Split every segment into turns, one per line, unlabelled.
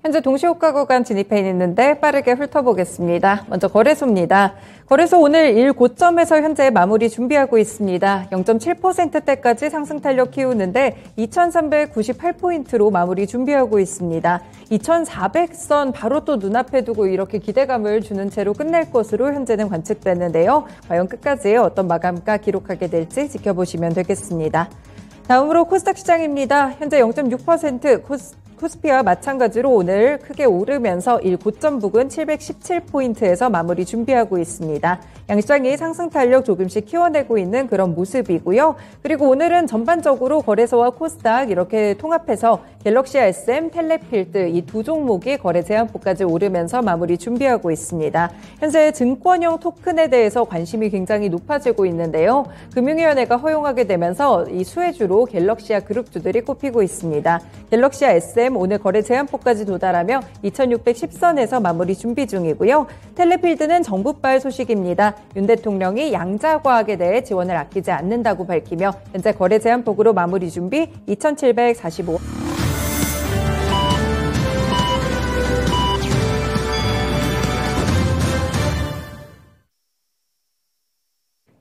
현재 동시호가 구간 진입해 있는데 빠르게 훑어보겠습니다. 먼저 거래소입니다. 거래소 오늘 일 고점에서 현재 마무리 준비하고 있습니다. 0.7%대까지 상승 탄력 키우는데 2,398포인트로 마무리 준비하고 있습니다. 2,400선 바로 또 눈앞에 두고 이렇게 기대감을 주는 채로 끝낼 것으로 현재는 관측되는데요. 과연 끝까지 어떤 마감가 기록하게 될지 지켜보시면 되겠습니다. 다음으로 코스닥 시장입니다. 현재 0.6% 코스피와 마찬가지로 오늘 크게 오르면서 일 고점 부근 717포인트에서 마무리 준비하고 있습니다. 양시장이 상승 탄력 조금씩 키워내고 있는 그런 모습이고요. 그리고 오늘은 전반적으로 거래소와 코스닥 이렇게 통합해서 갤럭시와 SM, 텔레필드 이 두 종목이 거래 제한폭까지 오르면서 마무리 준비하고 있습니다. 현재 증권형 토큰에 대해서 관심이 굉장히 높아지고 있는데요. 금융위원회가 허용하게 되면서 이 수혜주로 갤럭시와 그룹주들이 꼽히고 있습니다. 갤럭시와 SM 오늘 거래 제한폭까지 도달하며 2,610선에서 마무리 준비 중이고요. 텔레필드는 정부발 소식입니다. 윤 대통령이 양자과학에 대해 지원을 아끼지 않는다고 밝히며 현재 거래 제한폭으로 마무리 준비 2,745.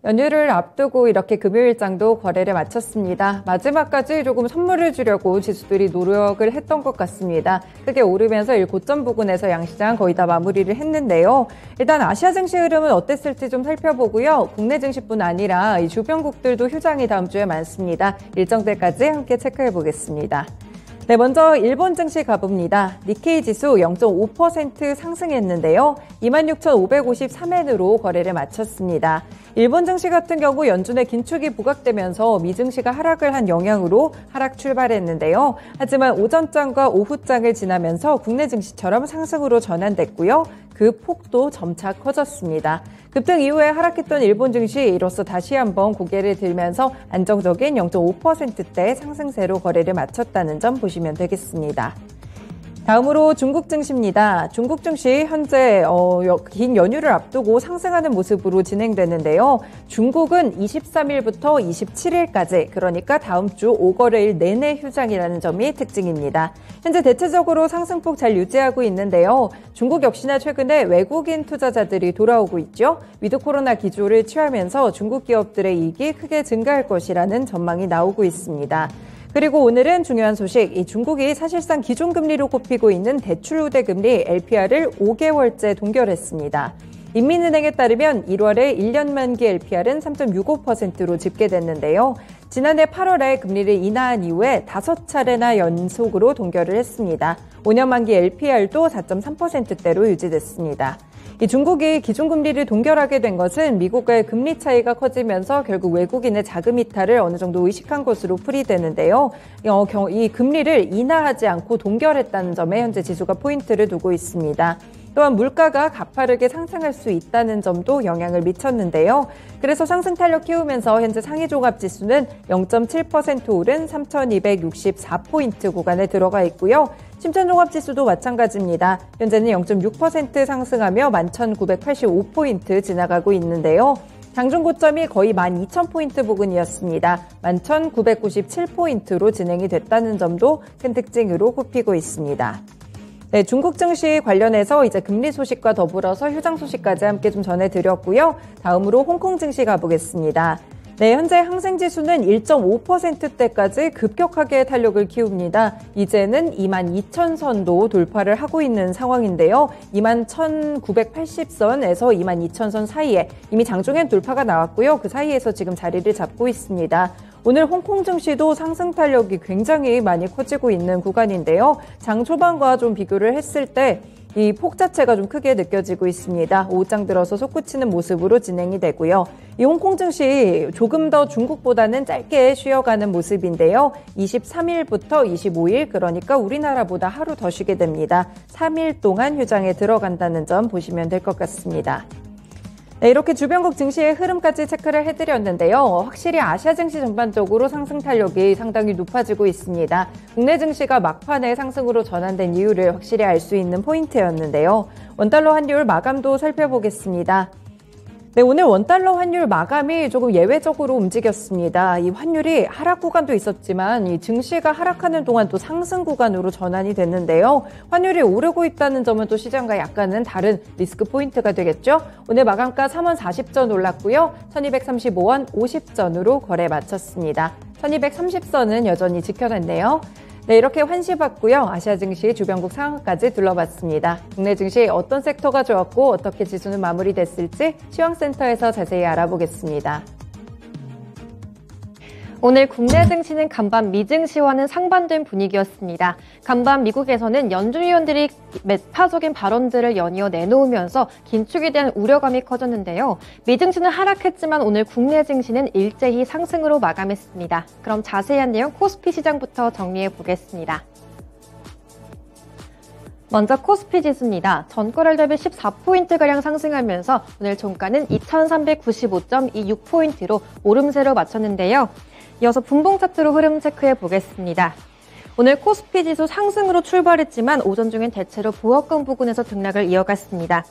연휴를 앞두고 이렇게 금요일장도 거래를 마쳤습니다. 마지막까지 조금 선물을 주려고 지수들이 노력을 했던 것 같습니다. 크게 오르면서 일 고점 부근에서 양시장 거의 다 마무리를 했는데요. 일단 아시아 증시 흐름은 어땠을지 좀 살펴보고요. 국내 증시뿐 아니라 이 주변국들도 휴장이 다음 주에 많습니다. 일정들까지 함께 체크해 보겠습니다. 네, 먼저 일본 증시 가봅니다. 니케이 지수 0.5% 상승했는데요. 26,553엔으로 거래를 마쳤습니다. 일본 증시 같은 경우 연준의 긴축이 부각되면서 미 증시가 하락을 한 영향으로 하락 출발했는데요. 하지만 오전장과 오후장을 지나면서 국내 증시처럼 상승으로 전환됐고요. 그 폭도 점차 커졌습니다. 급등 이후에 하락했던 일본 증시 이로써 다시 한번 고개를 들면서 안정적인 0.5%대 상승세로 거래를 마쳤다는 점 보시면 되겠습니다. 다음으로 중국 증시입니다. 중국 증시 현재 긴 연휴를 앞두고 상승하는 모습으로 진행되는데요. 중국은 23일부터 27일까지 그러니까 다음 주 5거래일 내내 휴장이라는 점이 특징입니다. 현재 대체적으로 상승폭 잘 유지하고 있는데요. 중국 역시나 최근에 외국인 투자자들이 돌아오고 있죠. 위드 코로나 기조를 취하면서 중국 기업들의 이익이 크게 증가할 것이라는 전망이 나오고 있습니다. 그리고 오늘은 중요한 소식, 이 중국이 사실상 기준금리로 꼽히고 있는 대출 우대금리 LPR을 5개월째 동결했습니다. 인민은행에 따르면 1월에 1년 만기 LPR은 3.65%로 집계됐는데요. 지난해 8월에 금리를 인하한 이후에 5차례나 연속으로 동결을 했습니다. 5년 만기 LPR도 4.3%대로 유지됐습니다. 이 중국이 기준금리를 동결하게 된 것은 미국과의 금리 차이가 커지면서 결국 외국인의 자금 이탈을 어느 정도 의식한 것으로 풀이되는데요. 이 금리를 인하하지 않고 동결했다는 점에 현재 지수가 포인트를 두고 있습니다. 또한 물가가 가파르게 상승할 수 있다는 점도 영향을 미쳤는데요. 그래서 상승 탄력 키우면서 현재 상위종합지수는 0.7% 오른 3,264포인트 구간에 들어가 있고요. 심천종합지수도 마찬가지입니다. 현재는 0.6% 상승하며 11,985포인트 지나가고 있는데요. 장중 고점이 거의 12,000포인트 부근이었습니다. 11,997포인트로 진행이 됐다는 점도 큰 특징으로 꼽히고 있습니다. 네, 중국 증시 관련해서 이제 금리 소식과 더불어서 휴장 소식까지 함께 좀 전해드렸고요. 다음으로 홍콩 증시 가보겠습니다. 네, 현재 항생지수는 1.5%대까지 급격하게 탄력을 키웁니다. 이제는 22,000선도 돌파를 하고 있는 상황인데요. 21,980선에서 22,000선 사이에 이미 장중엔 돌파가 나왔고요. 그 사이에서 지금 자리를 잡고 있습니다. 오늘 홍콩 증시도 상승 탄력이 굉장히 많이 커지고 있는 구간인데요. 장 초반과 좀 비교를 했을 때 이 폭 자체가 좀 크게 느껴지고 있습니다. 오후장 들어서 솟구치는 모습으로 진행이 되고요. 이 홍콩 증시 조금 더 중국보다는 짧게 쉬어가는 모습인데요. 23일부터 25일 그러니까 우리나라보다 하루 더 쉬게 됩니다. 3일 동안 휴장에 들어간다는 점 보시면 될 것 같습니다. 네, 이렇게 주변국 증시의 흐름까지 체크를 해드렸는데요. 확실히 아시아 증시 전반적으로 상승 탄력이 상당히 높아지고 있습니다. 국내 증시가 막판에 상승으로 전환된 이유를 확실히 알 수 있는 포인트였는데요. 원달러 환율 마감도 살펴보겠습니다. 네, 오늘 원달러 환율 마감이 조금 예외적으로 움직였습니다. 이 환율이 하락 구간도 있었지만 이 증시가 하락하는 동안 또 상승 구간으로 전환이 됐는데요. 환율이 오르고 있다는 점은 또 시장과 약간은 다른 리스크 포인트가 되겠죠. 오늘 마감가 3원 40전 올랐고요. 1235원 50전으로 거래 마쳤습니다. 1230선은 여전히 지켜냈네요. 네, 이렇게 환시 봤고요. 아시아 증시 주변국 상황까지 둘러봤습니다. 국내 증시 어떤 섹터가 좋았고 어떻게 지수는 마무리됐을지 시황센터에서 자세히 알아보겠습니다.
오늘 국내 증시는 간밤 미증시와는 상반된 분위기였습니다. 간밤 미국에서는 연준 위원들이 매파적인 발언들을 연이어 내놓으면서 긴축에 대한 우려감이 커졌는데요. 미증시는 하락했지만 오늘 국내 증시는 일제히 상승으로 마감했습니다. 그럼 자세한 내용 코스피 시장부터 정리해 보겠습니다. 먼저 코스피 지수입니다. 전거래일 대비 14포인트가량 상승하면서 오늘 종가는 2395.26포인트로 오름세로 마쳤는데요. 이어서 분봉 차트로 흐름 체크해 보겠습니다. 오늘 코스피 지수 상승으로 출발했지만 오전 중엔 대체로 보합권 부근에서 등락을 이어갔습니다.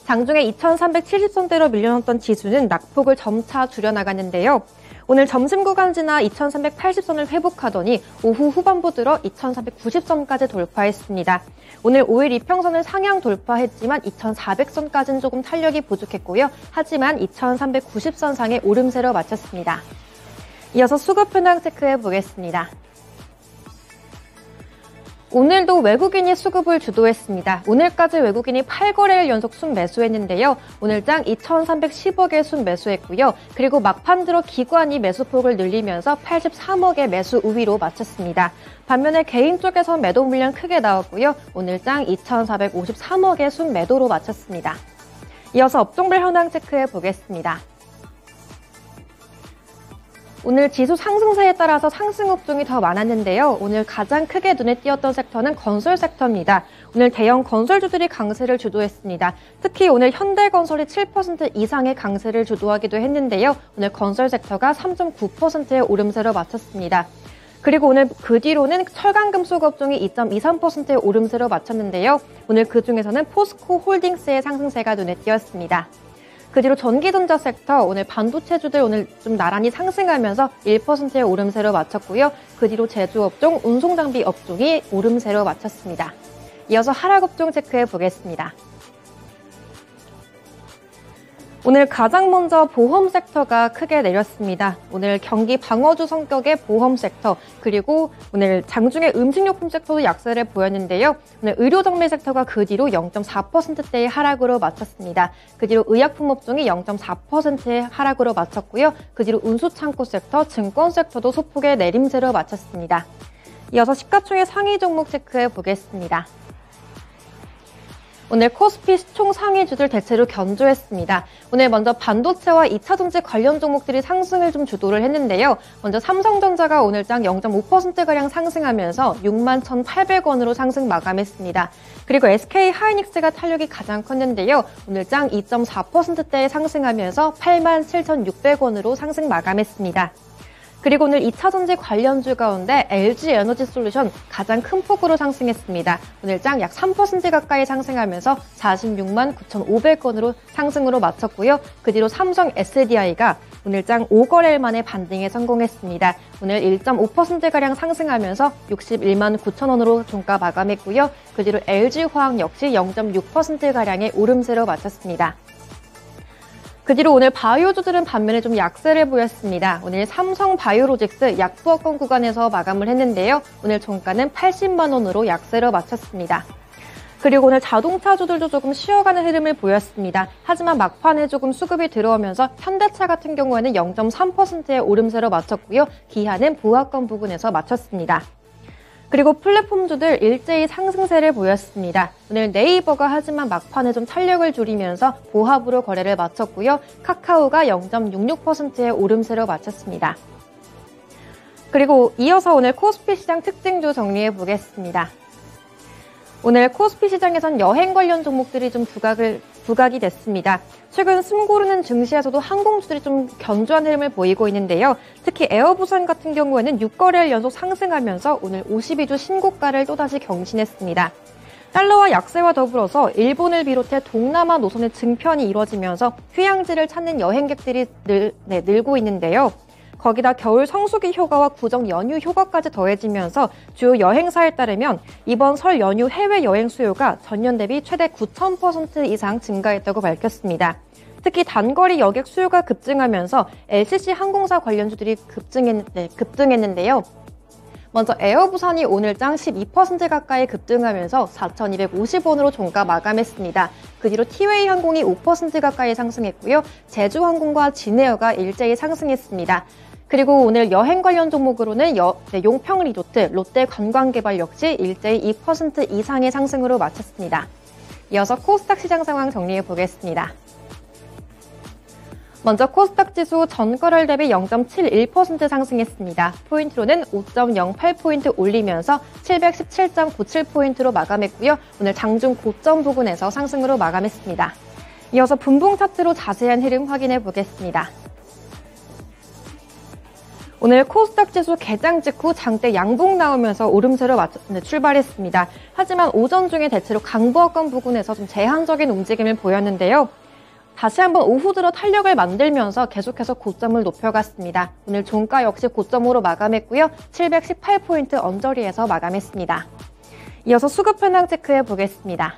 장중에 2370선대로 밀려났던 지수는 낙폭을 점차 줄여나갔는데요. 오늘 점심 구간 지나 2380선을 회복하더니 오후 후반부 들어 2390선까지 돌파했습니다. 오늘 5일 이평선을 상향 돌파했지만 2400선까지는 조금 탄력이 부족했고요. 하지만 2390선 상의 오름세로 마쳤습니다. 이어서 수급 현황 체크해 보겠습니다. 오늘도 외국인이 수급을 주도했습니다. 오늘까지 외국인이 8거래일 연속 순매수했는데요. 오늘장 2,310억에 순매수했고요. 그리고 막판 들어 기관이 매수폭을 늘리면서 83억의 매수 우위로 마쳤습니다. 반면에 개인 쪽에서 매도 물량 크게 나왔고요. 오늘장 2,453억의 순매도로 마쳤습니다. 이어서 업종별 현황 체크해 보겠습니다. 오늘 지수 상승세에 따라서 상승 업종이 더 많았는데요. 오늘 가장 크게 눈에 띄었던 섹터는 건설 섹터입니다. 오늘 대형 건설주들이 강세를 주도했습니다. 특히 오늘 현대건설이 7% 이상의 강세를 주도하기도 했는데요. 오늘 건설 섹터가 3.9%의 오름세로 마쳤습니다. 그리고 오늘 그 뒤로는 철강금속 업종이 2.23%의 오름세로 마쳤는데요. 오늘 그 중에서는 포스코 홀딩스의 상승세가 눈에 띄었습니다. 그 뒤로 전기전자 섹터, 오늘 반도체주들 오늘 좀 나란히 상승하면서 1%의 오름세로 마쳤고요. 그 뒤로 제조업종, 운송장비 업종이 오름세로 마쳤습니다. 이어서 하락업종 체크해 보겠습니다. 오늘 가장 먼저 보험 섹터가 크게 내렸습니다. 오늘 경기 방어주 성격의 보험 섹터, 그리고 오늘 장중에 음식료품 섹터도 약세를 보였는데요. 오늘 의료정밀 섹터가 그 뒤로 0.4%대의 하락으로 마쳤습니다. 그 뒤로 의약품 업종이 0.4%의 하락으로 마쳤고요. 그 뒤로 운수창고 섹터, 증권 섹터도 소폭의 내림세로 마쳤습니다. 이어서 시가총액 상위 종목 체크해 보겠습니다. 오늘 코스피 시총 상위주들 대체로 견조했습니다. 오늘 먼저 반도체와 2차전지 관련 종목들이 상승을 좀 주도를 했는데요. 먼저 삼성전자가 오늘장 0.5%가량 상승하면서 61,800원으로 상승 마감했습니다. 그리고 SK하이닉스가 탄력이 가장 컸는데요. 오늘장 2.4%대에 상승하면서 87,600원으로 상승 마감했습니다. 그리고 오늘 2차전지 관련주 가운데 LG에너지솔루션 가장 큰 폭으로 상승했습니다. 오늘장 약 3% 가까이 상승하면서 46만 9,500원으로 상승으로 마쳤고요. 그 뒤로 삼성 SDI가 오늘장 5거래일 만에 반등에 성공했습니다. 오늘 1.5%가량 상승하면서 61만 9천원으로 종가 마감했고요. 그 뒤로 LG화학 역시 0.6%가량의 오름세로 마쳤습니다. 그 뒤로 오늘 바이오주들은 반면에 좀 약세를 보였습니다. 오늘 삼성 바이오로직스 약부업권 구간에서 마감을 했는데요. 오늘 종가는 80만 원으로 약세로 마쳤습니다. 그리고 오늘 자동차주들도 조금 쉬어가는 흐름을 보였습니다. 하지만 막판에 조금 수급이 들어오면서 현대차 같은 경우에는 0.3%의 오름세로 마쳤고요. 기아는 보합권 부근에서 마쳤습니다. 그리고 플랫폼주들 일제히 상승세를 보였습니다. 오늘 네이버가 하지만 막판에 좀 탄력을 줄이면서 보합으로 거래를 마쳤고요. 카카오가 0.66%의 오름세로 마쳤습니다. 그리고 이어서 오늘 코스피 시장 특징주 정리해 보겠습니다. 오늘 코스피 시장에선 여행 관련 종목들이 좀 부각이 됐습니다. 최근 숨 고르는 증시에서도 항공주들이 좀 견조한 흐름을 보이고 있는데요. 특히 에어부산 같은 경우에는 6거래일 연속 상승하면서 오늘 52주 신고가를 또다시 경신했습니다. 달러와 약세와 더불어서 일본을 비롯해 동남아 노선의 증편이 이뤄지면서 휴양지를 찾는 여행객들이 늘고 있는데요. 거기다 겨울 성수기 효과와 구정 연휴 효과까지 더해지면서 주요 여행사에 따르면 이번 설 연휴 해외여행 수요가 전년 대비 최대 9,000% 이상 증가했다고 밝혔습니다. 특히 단거리 여객 수요가 급증하면서 LCC 항공사 관련주들이 급등했는데요. 먼저 에어부산이 오늘장 12% 가까이 급등하면서 4,250원으로 종가 마감했습니다. 그 뒤로 티웨이 항공이 5% 가까이 상승했고요. 제주항공과 진에어가 일제히 상승했습니다. 그리고 오늘 여행 관련 종목으로는 용평리조트, 롯데관광개발 역시 일제히 2% 이상의 상승으로 마쳤습니다. 이어서 코스닥 시장 상황 정리해 보겠습니다. 먼저 코스닥 지수 전거래일 대비 0.71% 상승했습니다. 포인트로는 5.08포인트 올리면서 717.97포인트로 마감했고요. 오늘 장중 고점 부근에서 상승으로 마감했습니다. 이어서 분봉 차트로 자세한 흐름 확인해 보겠습니다. 오늘 코스닥 지수 개장 직후 장대 양봉 나오면서 오름세로 출발했습니다. 하지만 오전 중에 대체로 강보합권 부근에서 좀 제한적인 움직임을 보였는데요. 다시 한번 오후 들어 탄력을 만들면서 계속해서 고점을 높여갔습니다. 오늘 종가 역시 고점으로 마감했고요. 718포인트 언저리에서 마감했습니다. 이어서 수급 현황 체크해 보겠습니다.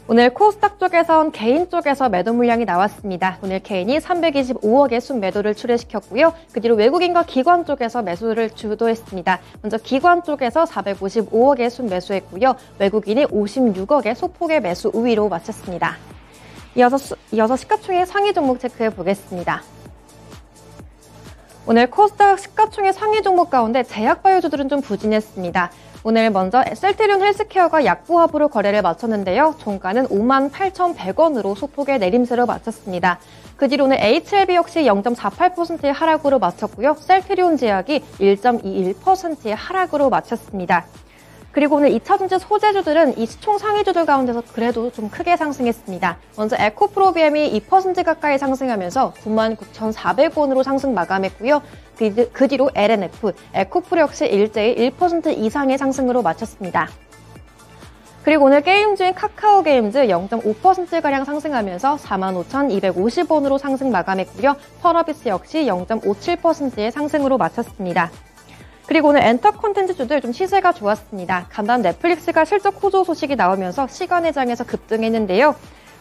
오늘 코스닥 쪽에선 개인 쪽에서 매도 물량이 나왔습니다. 오늘 개인이 325억의 순매도를 출회시켰고요. 그 뒤로 외국인과 기관 쪽에서 매수를 주도했습니다. 먼저 기관 쪽에서 455억의 순매수했고요. 외국인이 56억의 소폭의 매수 우위로 마쳤습니다. 이어서 시가총액 상위 종목 체크해 보겠습니다. 오늘 코스닥 시가총액 상위 종목 가운데 제약바이오주들은 좀 부진했습니다. 오늘 먼저 셀트리온 헬스케어가 약보합으로 거래를 마쳤는데요. 종가는 58,100원으로 소폭의 내림세로 마쳤습니다. 그 뒤로 오늘 HLB 역시 0.48%의 하락으로 마쳤고요. 셀트리온 제약이 1.21%의 하락으로 마쳤습니다. 그리고 오늘 2차전지 소재주들은 이 시총 상위주들 가운데서 그래도 좀 크게 상승했습니다. 먼저 에코프로비엠이 2% 가까이 상승하면서 99,400원으로 상승 마감했고요. 그 뒤로 LNF, 에코프로 역시 일제히 1% 이상의 상승으로 마쳤습니다. 그리고 오늘 게임주인 카카오게임즈 0.5%가량 상승하면서 45,250원으로 상승 마감했고요. 펄어비스 역시 0.57%의 상승으로 마쳤습니다. 그리고 오늘 엔터 콘텐츠주들 좀 시세가 좋았습니다. 간단 넷플릭스가 실적 호조 소식이 나오면서 시간회장에서 급등했는데요.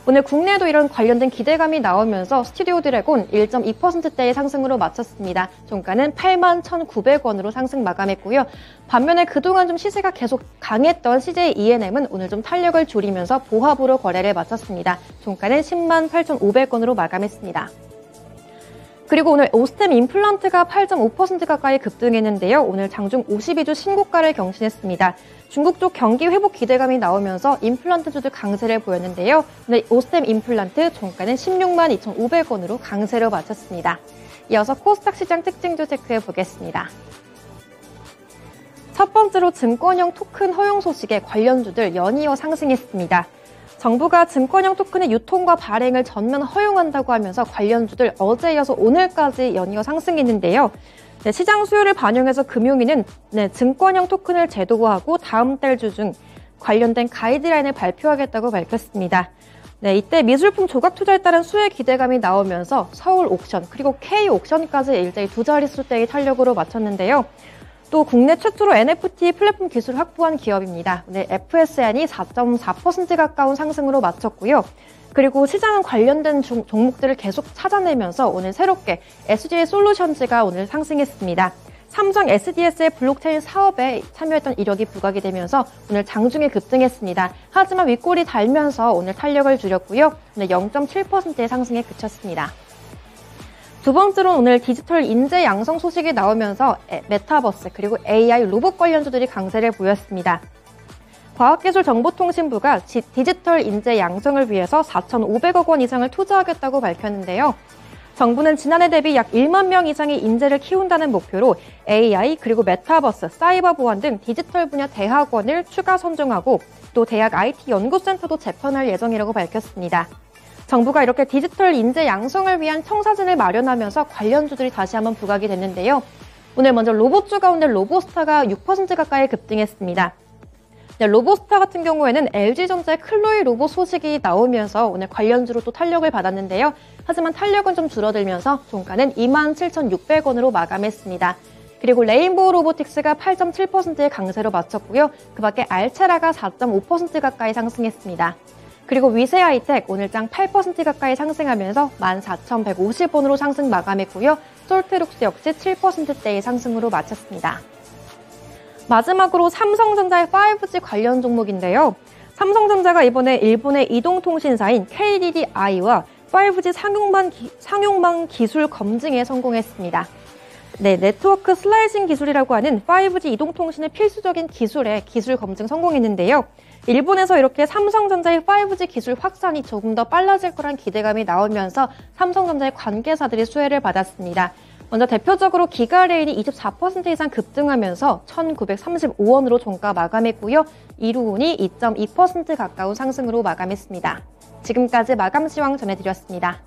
오늘 국내에도 이런 관련된 기대감이 나오면서 스튜디오 드래곤 1.2%대의 상승으로 마쳤습니다. 종가는 81,900원으로 상승 마감했고요. 반면에 그동안 좀 시세가 계속 강했던 CJ ENM은 오늘 좀 탄력을 줄이면서 보합으로 거래를 마쳤습니다. 종가는 108,500원으로 마감했습니다. 그리고 오늘 오스템 임플란트가 8.5% 가까이 급등했는데요. 오늘 장중 52주 신고가를 경신했습니다. 중국 쪽 경기 회복 기대감이 나오면서 임플란트주들 강세를 보였는데요. 오늘 오스템 임플란트 종가는 16만 2,500원으로 강세로 마쳤습니다. 이어서 코스닥 시장 특징주 체크해 보겠습니다. 첫 번째로 증권형 토큰 허용 소식에 관련주들 연이어 상승했습니다. 정부가 증권형 토큰의 유통과 발행을 전면 허용한다고 하면서 관련주들 어제 이어서 오늘까지 연이어 상승했는데요. 시장 수요를 반영해서 금융위는 증권형 토큰을 제도화하고 다음 달 중 관련된 가이드라인을 발표하겠다고 밝혔습니다. 이때 미술품 조각 투자에 따른 수혜 기대감이 나오면서 서울 옥션 그리고 K 옥션까지 일제히 두 자릿수대의 탄력으로 마쳤는데요. 또 국내 최초로 NFT 플랫폼 기술을 확보한 기업입니다. 오늘 FSN이 4.4% 가까운 상승으로 마쳤고요. 그리고 시장은 관련된 종목들을 계속 찾아내면서 오늘 새롭게 SGA 솔루션즈가 오늘 상승했습니다. 삼성 SDS의 블록체인 사업에 참여했던 이력이 부각이 되면서 오늘 장중에 급등했습니다. 하지만 윗골이 달면서 오늘 탄력을 줄였고요. 오늘 0.7%의 상승에 그쳤습니다. 두 번째로는 오늘 디지털 인재 양성 소식이 나오면서 메타버스 그리고 AI 로봇 관련주들이 강세를 보였습니다. 과학기술정보통신부가 디지털 인재 양성을 위해서 4,500억 원 이상을 투자하겠다고 밝혔는데요. 정부는 지난해 대비 약 1만 명 이상의 인재를 키운다는 목표로 AI 그리고 메타버스, 사이버 보안 등 디지털 분야 대학원을 추가 선정하고 또 대학 IT 연구센터도 재편할 예정이라고 밝혔습니다. 정부가 이렇게 디지털 인재 양성을 위한 청사진을 마련하면서 관련주들이 다시 한번 부각이 됐는데요. 오늘 먼저 로봇주 가운데 로보스타가 6% 가까이 급등했습니다. 네, 로보스타 같은 경우에는 LG전자의 클로이 로봇 소식이 나오면서 오늘 관련주로 또 탄력을 받았는데요. 하지만 탄력은 좀 줄어들면서 종가는 27,600원으로 마감했습니다. 그리고 레인보우 로보틱스가 8.7%의 강세로 마쳤고요. 그 밖에 알체라가 4.5% 가까이 상승했습니다. 그리고 위세하이텍 오늘장 8% 가까이 상승하면서 14,150원으로 상승 마감했고요. 솔트룩스 역시 7%대의 상승으로 마쳤습니다. 마지막으로 삼성전자의 5G 관련 종목인데요. 삼성전자가 이번에 일본의 이동통신사인 KDDI와 5G 상용망 기술 검증에 성공했습니다. 네, 네트워크 슬라이싱 기술이라고 하는 5G 이동통신의 필수적인 기술에 기술 검증 성공했는데요. 일본에서 이렇게 삼성전자의 5G 기술 확산이 조금 더 빨라질 거란 기대감이 나오면서 삼성전자의 관계사들이 수혜를 받았습니다. 먼저 대표적으로 기가레인이 24% 이상 급등하면서 1,935원으로 종가 마감했고요. 이루운이 2.2% 가까운 상승으로 마감했습니다. 지금까지 마감시황 전해드렸습니다.